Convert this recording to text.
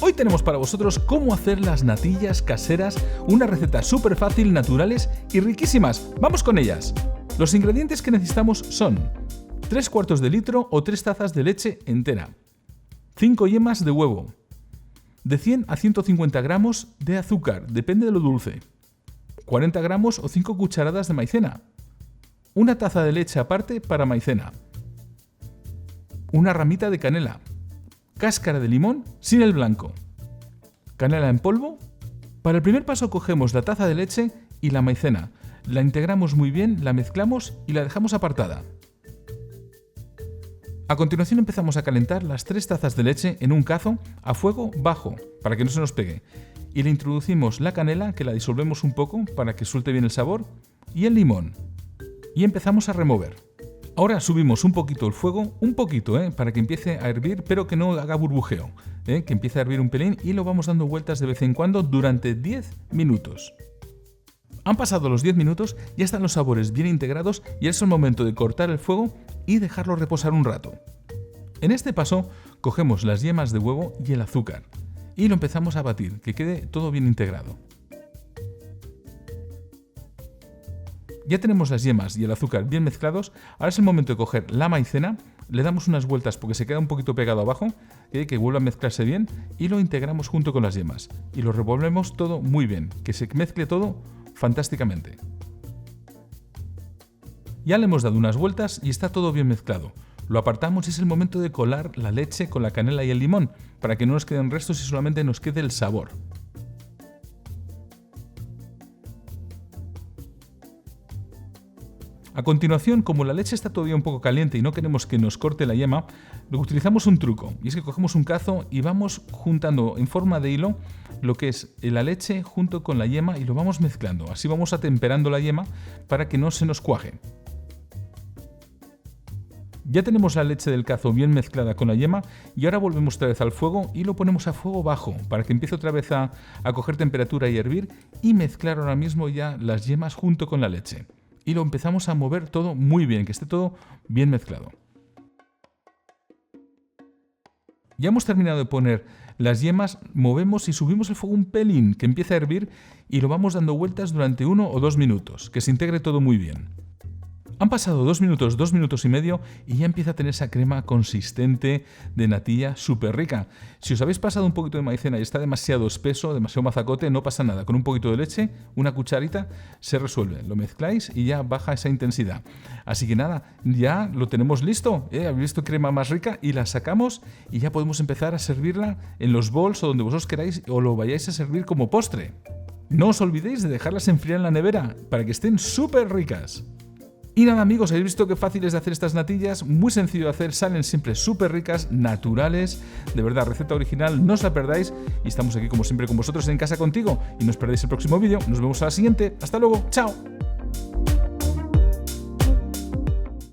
Hoy tenemos para vosotros cómo hacer las natillas caseras, una receta súper fácil, naturales y riquísimas. ¡Vamos con ellas! Los ingredientes que necesitamos son 3/4 de litro o 3 tazas de leche entera, 5 yemas de huevo, de 100 a 150 gramos de azúcar, depende de lo dulce, 40 gramos o 5 cucharadas de maicena, una taza de leche aparte para maicena, una ramita de canela, cáscara de limón sin el blanco, canela en polvo. Para el primer paso cogemos la taza de leche y la maicena, la integramos muy bien, la mezclamos y la dejamos apartada. A continuación empezamos a calentar las 3 tazas de leche en un cazo a fuego bajo para que no se nos pegue y le introducimos la canela, que la disolvemos un poco para que suelte bien el sabor, y el limón y empezamos a remover. Ahora subimos un poquito el fuego, para que empiece a hervir, pero que no haga burbujeo, que empiece a hervir un pelín, y lo vamos dando vueltas de vez en cuando durante 10 minutos. Han pasado los 10 minutos, ya están los sabores bien integrados y es el momento de cortar el fuego y dejarlo reposar un rato. En este paso cogemos las yemas de huevo y el azúcar y lo empezamos a batir, que quede todo bien integrado. Ya tenemos las yemas y el azúcar bien mezclados. Ahora es el momento de coger la maicena, le damos unas vueltas porque se queda un poquito pegado abajo, que vuelva a mezclarse bien, y lo integramos junto con las yemas y lo revolvemos todo muy bien, que se mezcle todo fantásticamente. Ya le hemos dado unas vueltas y está todo bien mezclado. Lo apartamos y es el momento de colar la leche con la canela y el limón para que no nos queden restos y solamente nos quede el sabor. A continuación, como la leche está todavía un poco caliente y no queremos que nos corte la yema, utilizamos un truco, y es que cogemos un cazo y vamos juntando en forma de hilo lo que es la leche junto con la yema y lo vamos mezclando. Así vamos atemperando la yema para que no se nos cuaje. Ya tenemos la leche del cazo bien mezclada con la yema y ahora volvemos otra vez al fuego y lo ponemos a fuego bajo para que empiece otra vez a coger temperatura y hervir, y mezclar ahora mismo ya las yemas junto con la leche. Y lo empezamos a mover todo muy bien, que esté todo bien mezclado. Ya hemos terminado de poner las yemas, movemos y subimos el fuego un pelín, que empiece a hervir, y lo vamos dando vueltas durante 1 o 2 minutos, que se integre todo muy bien. Han pasado 2 minutos y medio y ya empieza a tener esa crema consistente de natilla súper rica. Si os habéis pasado un poquito de maicena y está demasiado espeso, demasiado mazacote, no pasa nada. Con un poquito de leche, una cucharita, se resuelve. Lo mezcláis y ya baja esa intensidad. Así que nada, ya lo tenemos listo. Habéis visto crema más rica y la sacamos y ya podemos empezar a servirla en los bols o donde vosotros queráis, o lo vayáis a servir como postre. No os olvidéis de dejarlas enfriar en la nevera para que estén súper ricas. Y nada, amigos, habéis visto qué fácil es de hacer estas natillas, muy sencillo de hacer, salen siempre súper ricas, naturales, de verdad, receta original, no os la perdáis, y estamos aquí como siempre con vosotros en Casa Contigo, y no os perdáis el próximo vídeo. Nos vemos a la siguiente, hasta luego, chao.